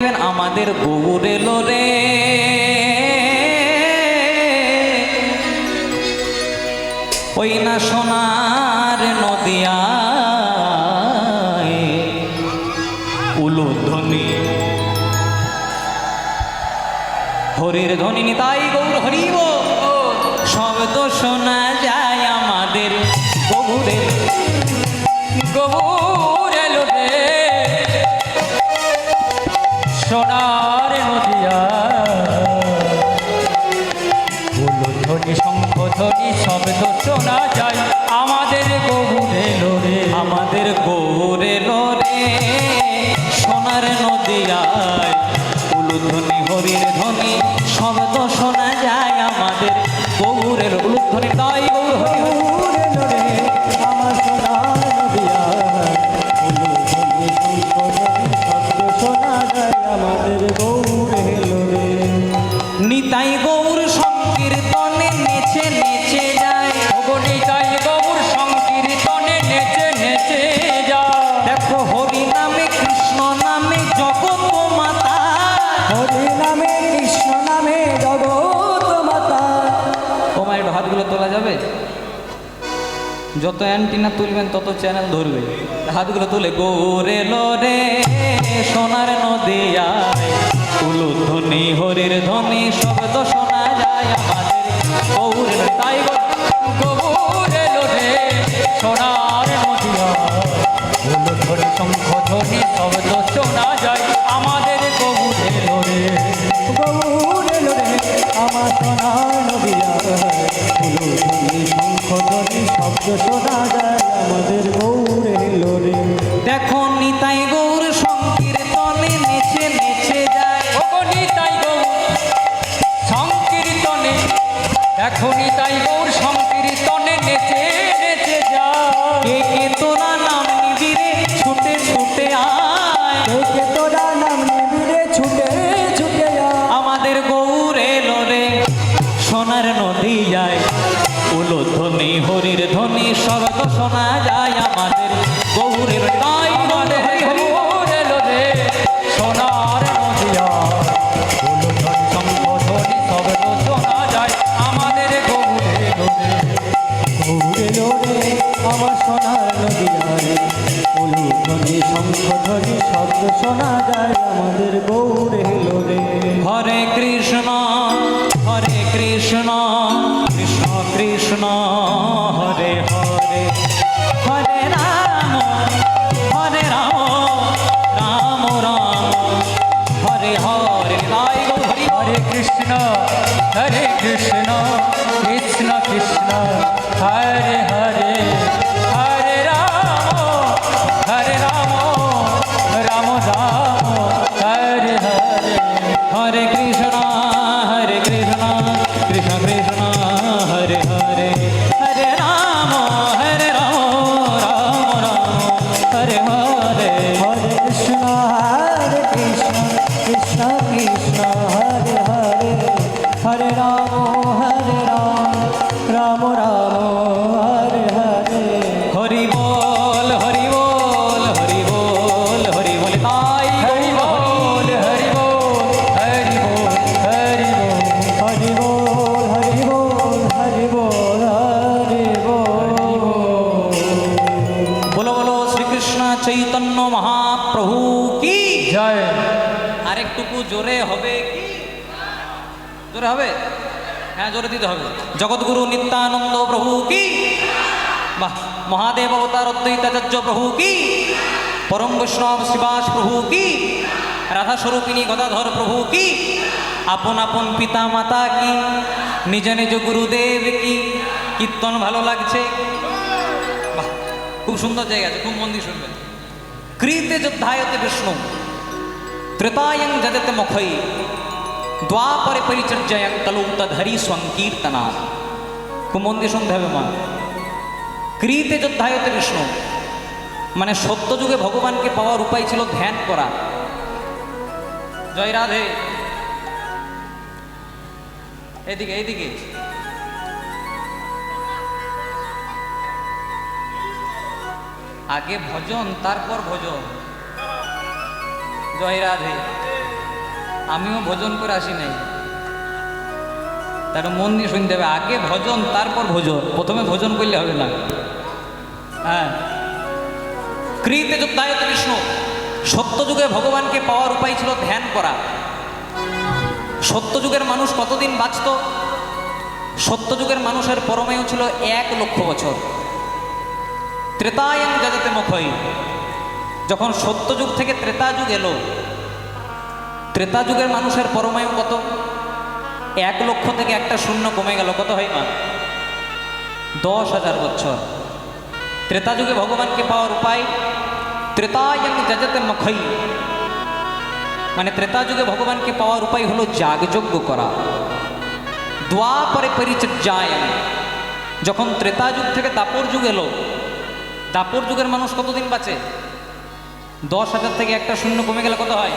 আমাদের গৌর এলো রে, ওই না সোনার নদিয়ায় উলুধ্বনি হরির ধ্বনি নিতাই গৌর হরিব শব্দ শোনা যায় আমাদের গৌরে। গৌর এলো রে সোনার নদিয়া, উলুধ্বনি শঙ্খ ধ্বনি শব্দ শোনা যায় আমাদের গৌর এলো রে। আমাদের গৌর এলো রে সোনার নদিয়ায় উলুধ্বনি হরির ধ্বনি শব্দ শোনা যায় আমাদের গৌর এলো। উলুধ্বনি তাই গৌর হরি গৌর এলো রে আমার সোনার নদিয়ায় উলুধ্বনি শঙ্খ ধ্বনি শব্দ শোনা যায় আমাদের গৌর এলো রে। নিতাই গৌর সংকীর্তনে নেচে নেচে যায়, নিতাই গৌর সংকীর্তনে নেচে নেচে যায়। দেখো হরি নামে কৃষ্ণ নামে জগৎ মাতা, হরি নামে কৃষ্ণ নামে জগৎ মাতা। ও মা একটু হাতগুলো তোলা যাবে? যত অ্যান্টিনা তুলবেন তত চ্যানেল ধরবে। হাতগুলো তুলে গৌর এলো রে সোনার নদিয়ায় উলুধ্বনি হরির ধ্বনি শব্দ শোনা যায় আমাদের গৌর এলো। তাই গৌর এলো রে সোনার নদিয়ায় উলুধ্বনি শঙ্খ ধ্বনি শব্দ শোনা যায় আমাদের গৌর এলো রে। গৌর এলো রে আমার সোনার নদিয়ায় উলুধ্বনি শঙ্খ ধ্বনি শব্দ শোনা যায় আমাদের গৌর এলো রে। দেখো নিতাই গৌর সংকীর্তনে নেচে নেচে যায়, নিতাই গৌর সংকীর্তনে, দেখো নিতাই গৌর সংকীর্তনে নেচে নেচে যায়। কে কে তোরা নাম নিবি রে ছুটে ছুটে আয়, কে কে তোরা নাম নিবি রে ছুটে ছুটে আয়। আমাদের গৌর এলো রে সোনার নদিয়ায় উলুধ্বনি হরির ধ্বনি শব্দ শোনা যায় আমাদের গৌর এলো। তাই আমাদের গৌর এলো রে সোনার নদিয়ায় উলুধ্বনি শঙ্খ ধ্বনি শব্দ শোনা যায় আমাদের গৌর এলো রে। গৌর এলো রে আমার সোনার নদিয়ায় উলুধ্বনি শঙ্খ ধ্বনি শব্দ শোনা যায় আমাদের গৌর এলো রে। হরে কৃষ্ণ কৃষ্ণ কৃষ্ণ হরে হরে, হরে রাম রাম রাম হরে হরে। তাই হরি হরে কৃষ্ণ কৃষ্ণ কৃষ্ণ হরে হরে, হরে রাম রাম রাম হরে হরে। হরে কৃষ্ণ কৃষ্ণ কৃষ্ণ হরে হরে, হরে রাম রাম রাম হরে হরে। হরে কৃষ্ণ কৃষ্ণ কৃষ্ণ হরে হরে, হরে রাম রাম রাম হরে হরে। হরি বল হরি বল হরি বল হরি বল। তাই হরি বল হরি বল হরি বল হরি বল হরি বল হরি বল হরি বল হরি বল। বলো বলো শ্রীকৃষ্ণ চৈতন্য মহাপ্রভু কি জয়। আরেকটুকু জোরে হবে কি? জোরে হবে? হ্যাঁ জোরে দিতে হবে। জগৎগুরু নিত্যানন্দ প্রভু কি, বাহ। মহাদেব অবতার অদ্বৈতাচার্য প্রভু কি, পরম বৈষ্ণব শ্রীবাস প্রভু কি, রাধা স্বরূপিণী গদাধর প্রভু কি, আপন আপন পিতা মাতা কি, নিজ নিজ গুরুদেব কি। কীর্তন ভালো লাগছে? বাহ, খুব সুন্দর জায়গা আছে, খুব মন দিয়ে শুনবেন। কৃতে যোদ্ধায়তে বিষ্ণু ত্রেতায়ং যজতে মুখৈ দ্বাপরে পরিচর্যায়ং কলৌ তদহরি সংকীর্তনা। খুব মন দিয়ে শুনতে হবে মা। কৃতে যোদ্ধায়তে বিষ্ণু মানে সত্যযুগে ভগবানকে পাওয়ার উপায় ছিল ধ্যান করা। জয় রাধে। এদিকে এইদিকে আগে ভজন তারপর ভজন। জয় রাধে। আমিও ভোজন করে আসি নাই, তার মন দিয়ে শুনতে হবে। আগে ভজন তারপর ভোজন, প্রথমে ভোজন করলে হবে না। হ্যাঁ, কৃতে যুদ্ধায়ত বিষ্ণু। সত্যযুগে ভগবানকে পাওয়ার উপায় ছিল ধ্যান করা। সত্যযুগের মানুষ কতদিন বাঁচত? সত্যযুগের মানুষের পরমায়ু ছিল 1,00,000 বছর। ত্রেতায়ং যাজাতে মুখই। যখন সত্যযুগ থেকে ত্রেতা যুগ এলো, ত্রেতা যুগের মানুষের পরমায়ু কত? 1,00,000 থেকে একটা শূন্য কমে গেল। কত হয় মা? 10,000 বছর। ত্রেতা যুগে ভগবানকে পাওয়ার উপায় ত্রেতায়ং যাজাতে মুখই, মানে ত্রেতা যুগে ভগবানকে পাওয়ার উপায় হলো যাগযজ্ঞ করা। দ্বাপরে পরিচর্যায়ং। যখন ত্রেতা যুগ থেকে দাপর যুগ এলো, দাপর যুগের মানুষ কতদিন বাঁচে? 10,000 থেকে একটা শূন্য কমে গেলে কত হয়?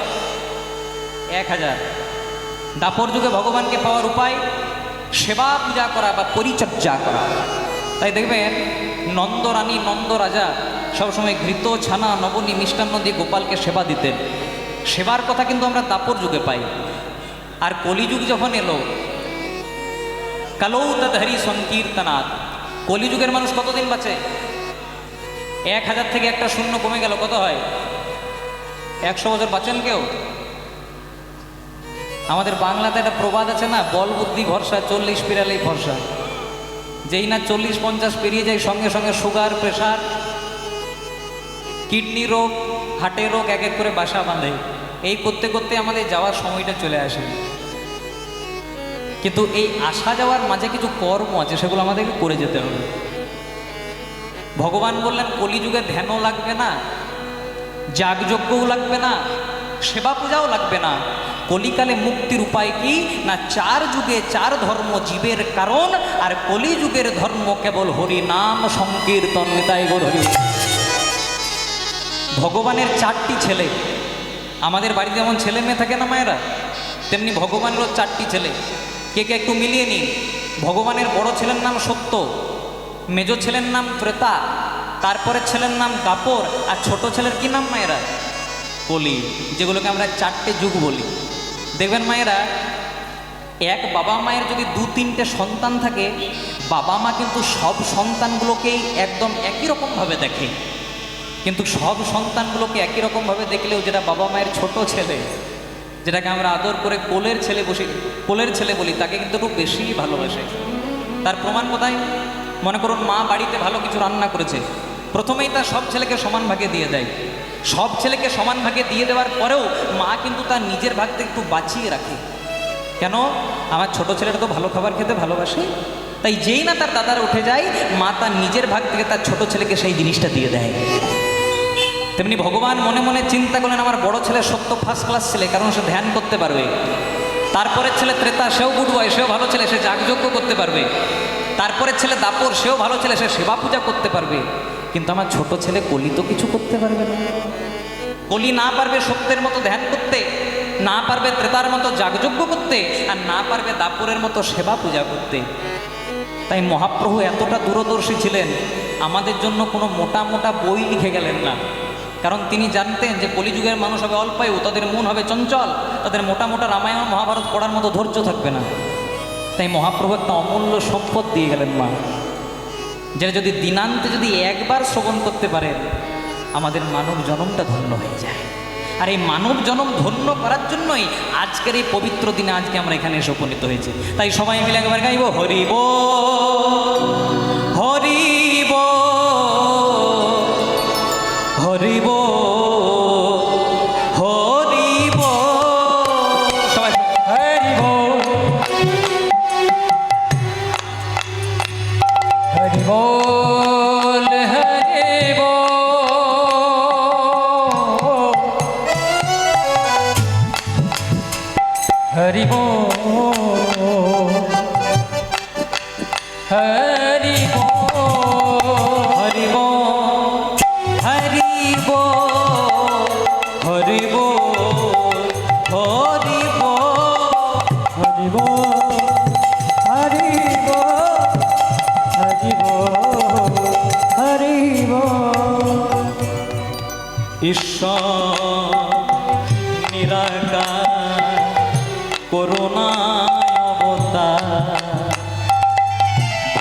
1,000। দাপর যুগে ভগবানকে পাওয়ার উপায় সেবা পূজা করা বা পরিচর্যা করা। তাই দেখবেন নন্দরানী নন্দ রাজা সবসময় ঘৃত ছানা নবনী মিষ্টান্ন দিয়ে গোপালকে সেবা দিতেন। সেবার কথা কিন্তু আমরা দাপর যুগে পাই। আর কলিযুগ যখন এলো, কালৌ তদহরি সংকীর্তনাথ। কলিযুগের মানুষ কতদিন বাঁচে? 1,000 থেকে একটা শূন্য কমে গেল, কত হয়? 100 বছর বাঁচেন কেউ? আমাদের বাংলাতে একটা প্রবাদ আছে না, বল বুদ্ধি ভরসা 40 পেরালেই ভরসা। যেই না 40-50 পেরিয়ে যায়, সঙ্গে সঙ্গে সুগার, প্রেশার, কিডনি রোগ, হার্টের রোগ এক এক করে বাসা বাঁধে। এই করতে করতে আমাদের যাওয়ার সময়টা চলে আসে। কিন্তু এই আসা যাওয়ার মাঝে কিছু কর্ম আছে, সেগুলো আমাদেরকে করে যেতে হবে। ভগবান বললেন কলিযুগে ধ্যানও লাগবে না, যাগযজ্ঞও লাগবে না, সেবা পূজাও লাগবে না। কলিকালে মুক্তির উপায় কি না? 4 যুগে 4 ধর্ম জীবের কারণ, আর কলিযুগের ধর্ম কেবল হরি নাম সংকীর্তন। নিতাই গৌর হরি। ভগবানের 4টি ছেলে। আমাদের বাড়িতে যেমন ছেলে মেয়ে থাকে না মায়েরা, তেমনি ভগবানেরও 4টি ছেলে। কে কে একটু মিলিয়ে নিন। ভগবানের বড় ছেলের নাম সত্য, মেজ ছেলের নাম ত্রেতা, তারপরে ছেলের নাম দাপর, আর ছোট ছেলের কি নাম মায়েরা? কলি, যেগুলোকে আমরা 4টে যুগ বলি। দেখবেন মায়েরা, এক বাবা মায়ের যদি 2-3টে সন্তান থাকে, বাবা মা কিন্তু সব সন্তানগুলোকেই একদম একই রকমভাবে দেখে। কিন্তু সব সন্তানগুলোকে একই রকমভাবে দেখলেও যেটা বাবা মায়ের ছোট ছেলে, যেটাকে আমরা আদর করে কোলের ছেলে বলি, তাকে কিন্তু একটু বেশি ভালোবাসে। তার প্রমাণ কোথায়? মনে করুন মা বাড়িতে ভালো কিছু রান্না করেছে, প্রথমেই তার সব ছেলেকে সমান ভাগে দিয়ে দেয়। সব ছেলেকে সমান ভাগে দিয়ে দেওয়ার পরেও মা কিন্তু তার নিজের ভাগ থেকে একটু বাঁচিয়ে রাখে। কেন? আমার ছোট ছেলেটা তো ভালো খাবার খেতে ভালোবাসে, তাই যেই না তার দাদারা উঠে যায়, মা তার নিজের ভাগ থেকে তার ছোট ছেলেকে সেই জিনিসটা দিয়ে দেয়। তেমনি ভগবান মনে মনে চিন্তা করলেন, আমার বড় ছেলে সত্য ফার্স্ট ক্লাস ছেলে, কারণ সে ধ্যান করতে পারবে। তারপরে ছেলে ত্রেতা, সেও গুড বয়, সেও ভালো ছেলে, সে যাগযজ্ঞ করতে পারবে। তারপরে ছেলে দাপর, সেও ভালো ছেলে, সে সেবা পূজা করতে পারবে। কিন্তু আমার ছোট ছেলে কলি তো কিছু করতে পারবে না। কলি না পারবে সত্যের মতো ধ্যান করতে, না পারবে ত্রেতার মতো যাগযজ্ঞ করতে, আর না পারবে দাপরের মতো সেবা পূজা করতে। তাই মহাপ্রভু এতটা দূরদর্শী ছিলেন, আমাদের জন্য কোনো মোটা মোটা বই লিখে গেলেন না। কারণ তিনি জানতেন যে কলিযুগের মানুষ হবে অল্পায়ু, তাদের মন হবে চঞ্চল, তাদের মোটা মোটা রামায়ণ মহাভারত পড়ার মতো ধৈর্য থাকবে না। তাই মহাপ্রভু একটা অমূল্য সম্পদ দিয়ে গেলেন মা, যেটা যদি দিনান্তে যদি একবার শ্রবণ করতে পারেন, আমাদের মানব জন্মটা ধন্য হয়ে যায়। আর এই মানব জন্ম ধন্য করার জন্যই আজকের এই পবিত্র দিনে আজকে আমরা এখানে এসে উপনীত হয়েছি। তাই সবাই মিলে একবার গাইব হরি বল, হরি বল, হরি বল, হরি বল। সবাই হরি বল, হরি বল, হরি বল, হরি বল, হরি বল, হরি বল, হরি বল, হরি বল, হরি বল, হরি বল, হরি বল। ঈশ্বর নিরাকার করুণায় অবতার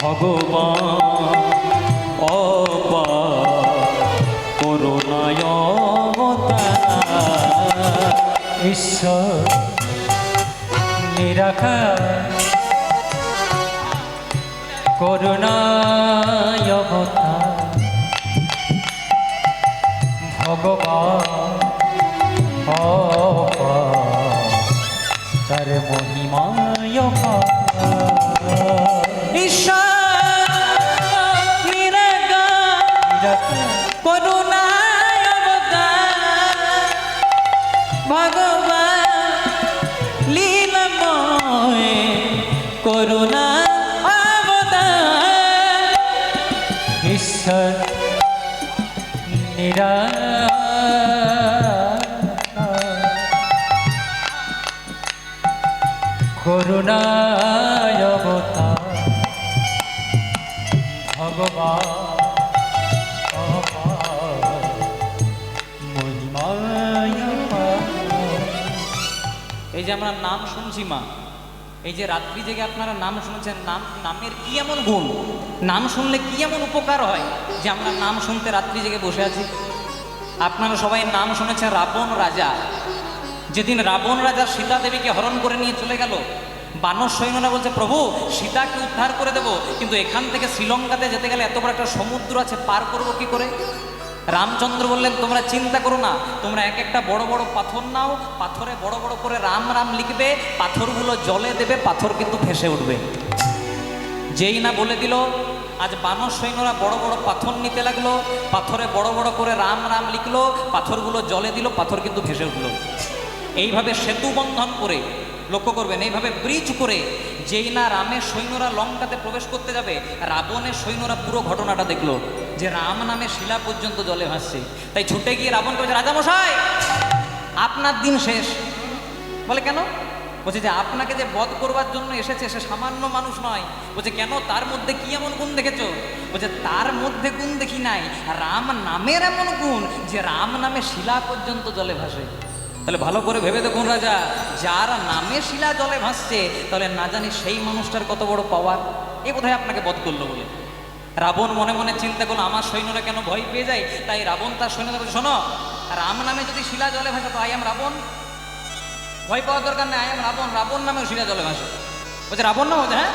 ভগবান অপার করুণায় অবতার ঈশ্বর নিরাকার করুণায় অবতার ভগবান অপার তার মহিমায় ঈশ্বর নিরাকার করুণায় অবতার ভগবান লীলাময় করুণা অবতার ঈশ্বর করুণায় অবতার ভগবান মহিমায় এই যে আমরা নাম শুনছি মা, এই যে রাত্রি জেগে আপনারা নাম শুনছেন, নামের কি এমন গুণ, নাম শুনলে কি এমন উপকার হয় যে আমরা নাম শুনতে রাত্রি জেগে বসে আছি। আপনারা সবাই নাম শুনেছেন রাবণ রাজা, যেদিন রাবণ রাজা সীতা দেবীকে হরণ করে নিয়ে চলে গেল, বানর সৈন্যরা বলছে প্রভু সীতাকে উদ্ধার করে দেব, কিন্তু এখান থেকে শ্রীলঙ্কাতে যেতে গেলে এত বড় একটা সমুদ্র আছে, পার করবো কি করে? রামচন্দ্র বললেন তোমরা চিন্তা করো না, তোমরা এক একটা বড় বড় পাথর নাও, পাথরে বড় বড় করে রাম রাম লিখবে, পাথরগুলো জলে দেবে, পাথর কিন্তু ভেসে উঠবে। যেই না বলে দিল, আজ বানর সৈন্যরা বড় বড় পাথর নিতে লাগলো, পাথরে বড় বড় করে রাম রাম লিখলো, পাথরগুলো জলে দিল, পাথর কিন্তু ভেসে উঠলো। এইভাবে সেতু বন্ধন করে, লক্ষ্য করবেন, এইভাবে ব্রিজ করে যেই না রামের সৈন্যরা লঙ্কাতে প্রবেশ করতে যাবে, রাবণের সৈন্যরা পুরো ঘটনাটা দেখলো যে রাম নামে শিলা পর্যন্ত জলে ভাসছে। তাই ছুটে গিয়ে রাবণকে বলছে রাজামশাই আপনার দিন শেষ। বলে কেন? বলছে যে আপনাকে যে বধ করবার জন্য এসেছে সে সামান্য মানুষ নয়। বলছে কেন, তার মধ্যে কি এমন গুণ দেখেছো? বলছে তার মধ্যে গুণ দেখি নাই, রাম নামের এমন গুণ যে রাম নামে শিলা পর্যন্ত জলে ভাসে। তাহলে ভালো করে ভেবে দেখুন রাজা, যার নামে শিলা জলে ভাসছে, তাহলে না জানি সেই মানুষটার কত বড় পাওয়ার। এই বোধহয় আপনাকে বধ করলো বলে রাবণ মনে মনে চিন্তা করলো আমার সৈন্যরা কেন ভয় পেয়ে যায়। তাই রাবণ তার সৈন্যদের বলছে শোনো, রাম নামে যদি শিলা জলে ভাসে তো আই এম রাবণ, ভয় পাওয়ার দরকার নেই, আই এম রাবণ, রাবণ নামেও শিলা জলে ভাসে। বলছে রাবণ না? বলছে হ্যাঁ।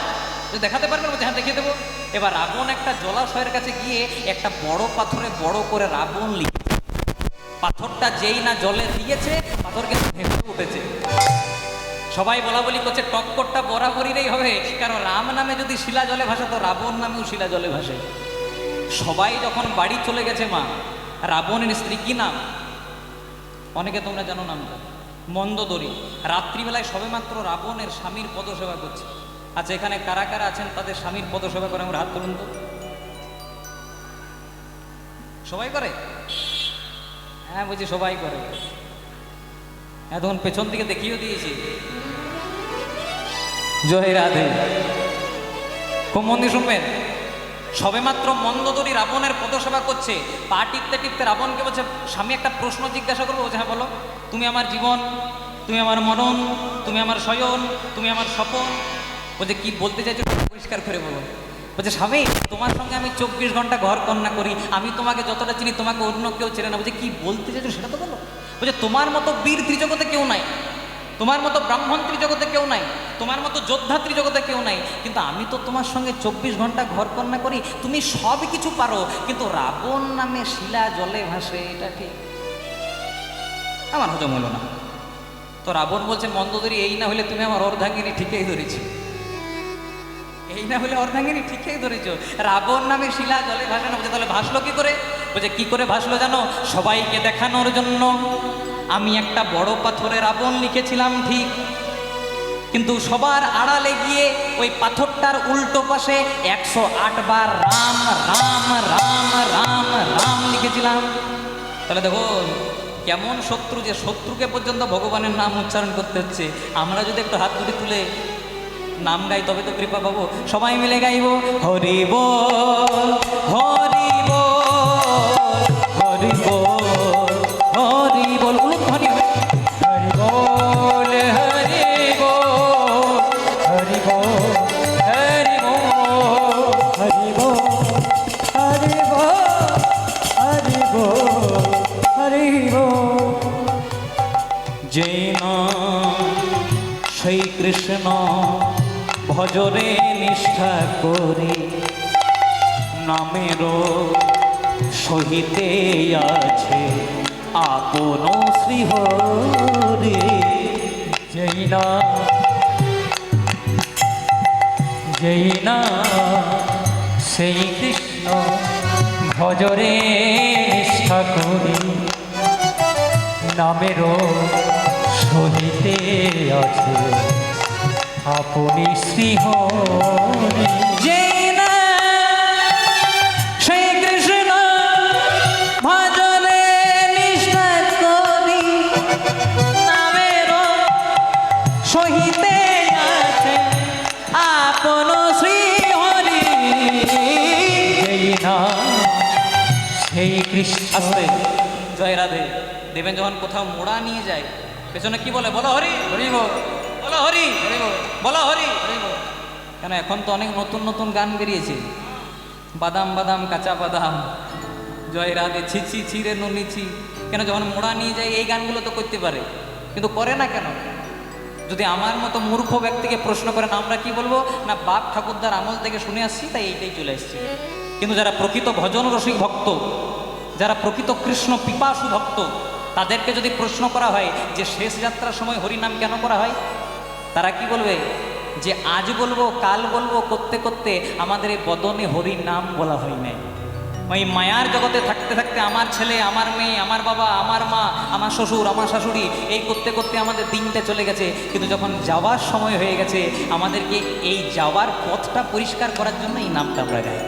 যদি দেখাতে পারবেন? বলছে হ্যাঁ দেখিয়ে দেবো। এবার রাবণ একটা জলাশয়ের কাছে গিয়ে একটা বড় পাথরে বড় করে রাবণ লিখে, পাথরটা যেই না জলে দিয়েছে পাথর কিন্তু ভেসে উঠেছে। সবাই বলা বলি করছে টক্করটা বরাবরই হবে, কারণ রাম নামে যদি শিলা জলে ভাসে তো রাবণ নামেও শিলা জলে ভাসে। সবাই যখন বাড়ি চলে গেছে মা, রাবণের স্ত্রী কি নাম অনেকে তোমরা জানো নামটা, মন্দোদরী। রাত্রিবেলায় সবেমাত্র রাবণের স্বামীর পদসেবা করছে। আচ্ছা এখানে কারা কারা আছেন তাদের স্বামীর পদসেবা করে আমরা হাত তুলুন তো। সবাই করে? হ্যাঁ বলছি সবাই করে। এখন পেছন দিকে দেখিয়েও দিয়েছি। জয় রাধে। খুব মন দিয়ে শুনবেন। সবেমাত্র মন্দোদরী রাবণের পদসেবা করছে, পা টিপতে টিপতে রাবণকে বলছে স্বামী একটা প্রশ্ন জিজ্ঞাসা করবো? বলছে হ্যাঁ বলো। তুমি আমার জীবন, তুমি আমার মরণ, তুমি আমার শয়ন, তুমি আমার স্বপন। বলছে কি বলতে চাইছো পরিষ্কার করে বলো। বলছে স্বামী তোমার সঙ্গে আমি 24 ঘন্টা ঘর কন্যা করি, আমি তোমাকে যতটা চিনি তোমাকে অন্য কেউ চেনে না। বলছে কি বলতে চাইছো সেটা তো বলো। বলছে তোমার মতো বীর ত্রিজগতে কেউ নাই, তোমার মতো ব্রাহ্মণ ত্রিজগতে কেউ নাই, তোমার মতো যোদ্ধা ত্রিজগতে কেউ নাই, কিন্তু আমি তো তোমার সঙ্গে 24 ঘন্টা ঘর কন্যা করি, তুমি সব কিছু পারো, কিন্তু রাবণ নামে শিলা জলে ভাসে, এটা ঠিক আমার হজম হলো না। তো রাবণ বলছে মন্দোদরী এই না হলে তুমি আমার অর্ধাঙ্গিনী ঠিকই ধরেছি, এই না হলে অর্ধাঙ্গিনী ঠিকই ধরেছ, রাবণ নামে শিলা জলে ভাসে না। বলছে তাহলে ভাসলো কি করে? বলছে কি করে ভাসলো জানো? সবাইকে দেখানোর জন্য আমি একটা বড় পাথরে রাবণ লিখেছিলাম ঠিক, কিন্তু সবার আড়ালে গিয়ে ওই পাথরটার উল্টো পাশে 108 বার রাম রাম রাম রাম রাম লিখেছিলাম। তাহলে দেখো কেমন শত্রু, যে শত্রুকে পর্যন্ত ভগবানের নাম উচ্চারণ করতে হচ্ছে। আমরা যদি একটু হাত দুটি তুলে নাম গাই তবে তো কৃপা পাবো। সবাই মিলে গাইব হরি বল হরি বল হরি বল হরি বল, হরি বল হরি বল। সেই কৃষ্ণ ভজরে নিষ্ঠা করি নামেরও সহিতে আছে আপন শ্রীহরি। যেই না সেই কৃষ্ণ ভজরে নিষ্ঠা করি নামেরও সহিতে আছে আপনি শ্রীহরি। যেই না সেই কৃষ্ণ ভজরে নিষ্ঠা করি নামেরও সহিতে আছে আপন শ্রীহরি। যেই না সেই কৃষ্ণ আস্তে জয় রাধে। দেবেন যখন কোথাও মোড়া নিয়ে যায় পেছনে কি বলে? বলো হরি হরি বল, বলো হরি হরি বল, বলো হরি হরি বল। কেন এখন তো অনেক নতুন নতুন গান বেরিয়েছে, বাদাম বাদাম কাঁচা বাদাম, জয় রাধে, ছি ছি ছিরে নুনিছি। কেন যখন মোড়া নিয়ে যায় এই গানগুলো তো করতে পারে, কিন্তু করে না কেন? যদি আমার মতো মূর্খ ব্যক্তিকে প্রশ্ন করেন আমরা কি বলবো? না বাপ ঠাকুরদার আমল থেকে শুনে আসছি তাই এইটাই চলে আসছে। কিন্তু যারা প্রকৃত ভজন রসিক ভক্ত, যারা প্রকৃত কৃষ্ণ পিপাসু ভক্ত, তাদেরকে যদি প্রশ্ন করা হয় যে শেষ যাত্রার সময় হরিনাম কেন করা হয়, তারা কি বলবে? যে আজ বলবো কাল বলবো করতে করতে আমাদের এই বদনে হরির নাম বলা হয় নাই। ওই মায়ার জগতে থাকতে থাকতে আমার ছেলে, আমার মেয়ে, আমার বাবা, আমার মা, আমার শ্বশুর, আমার শাশুড়ি, এই করতে করতে আমাদের দিনটা চলে গেছে। কিন্তু যখন যাওয়ার সময় হয়ে গেছে আমাদেরকে এই যাওয়ার পথটা পরিষ্কার করার জন্য এই নামটা আমরা গাই।